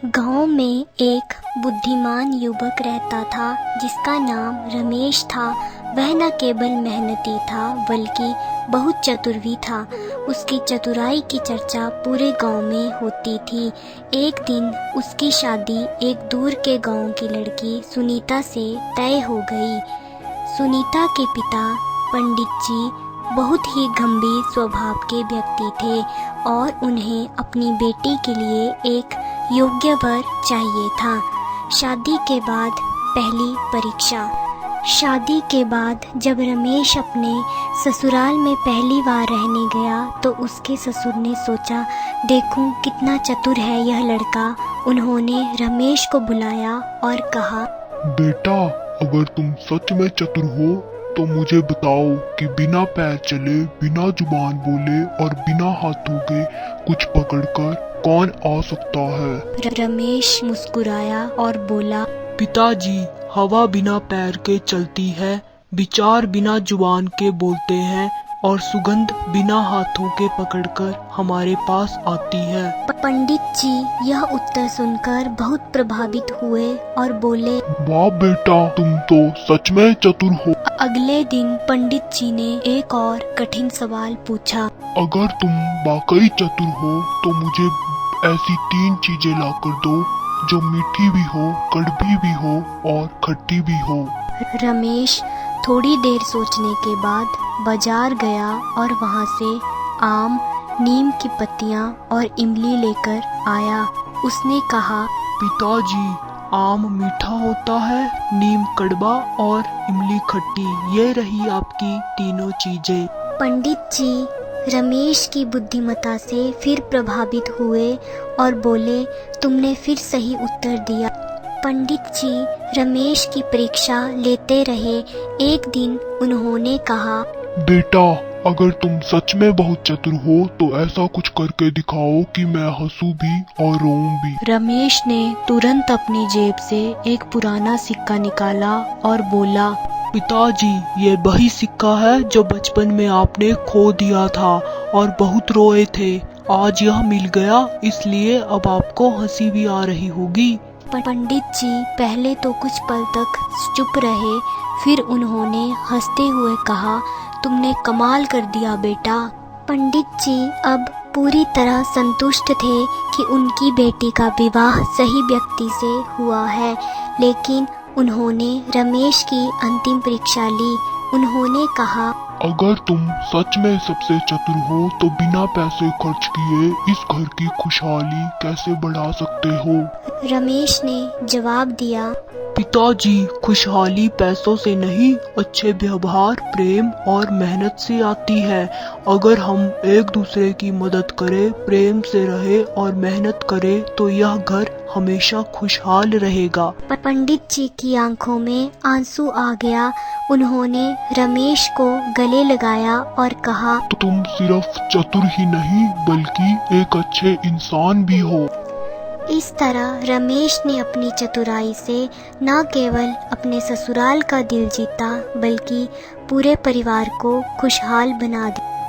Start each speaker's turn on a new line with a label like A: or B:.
A: गांव में एक बुद्धिमान युवक रहता था जिसका नाम रमेश था। वह न केवल मेहनती था बल्कि बहुत चतुर भी था। उसकी चतुराई की चर्चा पूरे गांव में होती थी। एक दिन उसकी शादी एक दूर के गांव की लड़की सुनीता से तय हो गई। सुनीता के पिता पंडित जी बहुत ही गंभीर स्वभाव के व्यक्ति थे और उन्हें अपनी बेटी के लिए एक योग्य वर चाहिए था। शादी के बाद पहली परीक्षा। शादी के बाद जब रमेश अपने ससुराल में पहली बार रहने गया तो उसके ससुर ने सोचा, देखूं कितना चतुर है यह लड़का। उन्होंने रमेश को बुलाया और कहा,
B: बेटा, अगर तुम सच में चतुर हो तो मुझे बताओ कि बिना पैर चले, बिना जुबान बोले और बिना हाथों के कुछ पकड़कर कौन आ सकता है?
A: रमेश मुस्कुराया और बोला,
C: पिताजी, हवा बिना पैर के चलती है, विचार बिना जुबान के बोलते हैं और सुगंध बिना हाथों के पकड़कर हमारे पास आती है।
A: पंडित जी यह उत्तर सुनकर बहुत प्रभावित हुए और बोले,
B: वाह बेटा, तुम तो सच में चतुर हो।
A: अगले दिन पंडित जी ने एक और कठिन सवाल पूछा,
B: अगर तुम वाकई चतुर हो तो मुझे ऐसी 3 चीजें लाकर दो जो मीठी भी हो, कड़वी भी हो और खट्टी भी हो।
A: रमेश थोड़ी देर सोचने के बाद बाजार गया और वहाँ से आम, नीम की पत्तियाँ और इमली लेकर आया। उसने कहा,
C: पिताजी, आम मीठा होता है, नीम कड़वा और इमली खट्टी, ये रही आपकी तीनों चीजें।
A: पंडित जी रमेश की बुद्धिमत्ता से फिर प्रभावित हुए और बोले, तुमने फिर सही उत्तर दिया। पंडित जी रमेश की परीक्षा लेते रहे। एक दिन उन्होंने कहा,
B: बेटा, अगर तुम सच में बहुत चतुर हो तो ऐसा कुछ करके दिखाओ कि मैं हंसूं भी और रोऊं भी।
A: रमेश ने तुरंत अपनी जेब से एक पुराना सिक्का निकाला और बोला,
C: पिताजी, ये वही सिक्का है जो बचपन में आपने खो दिया था और बहुत रोए थे। आज यह मिल गया, इसलिए अब आपको हंसी भी आ रही होगी।
A: पंडित जी पहले तो कुछ पल तक चुप रहे, फिर उन्होंने हंसते हुए कहा, तुमने कमाल कर दिया बेटा। पंडित जी अब पूरी तरह संतुष्ट थे कि उनकी बेटी का विवाह सही व्यक्ति से हुआ है, लेकिन उन्होंने रमेश की अंतिम परीक्षा ली। उन्होंने कहा,
B: अगर तुम सच में सबसे चतुर हो तो बिना पैसे खर्च किए इस घर की खुशहाली कैसे बढ़ा सकते हो?
A: रमेश ने जवाब दिया,
C: पिताजी, खुशहाली पैसों से नहीं, अच्छे व्यवहार, प्रेम और मेहनत से आती है। अगर हम एक दूसरे की मदद करें, प्रेम से रहे और मेहनत करें तो यह घर हमेशा खुशहाल रहेगा।
A: पंडित जी की आंखों में आंसू आ गया। उन्होंने रमेश को गले लगाया और कहा,
B: तो तुम सिर्फ चतुर ही नहीं बल्कि एक अच्छे इंसान भी हो।
A: इस तरह रमेश ने अपनी चतुराई से न केवल अपने ससुराल का दिल जीता बल्कि पूरे परिवार को खुशहाल बना दिया।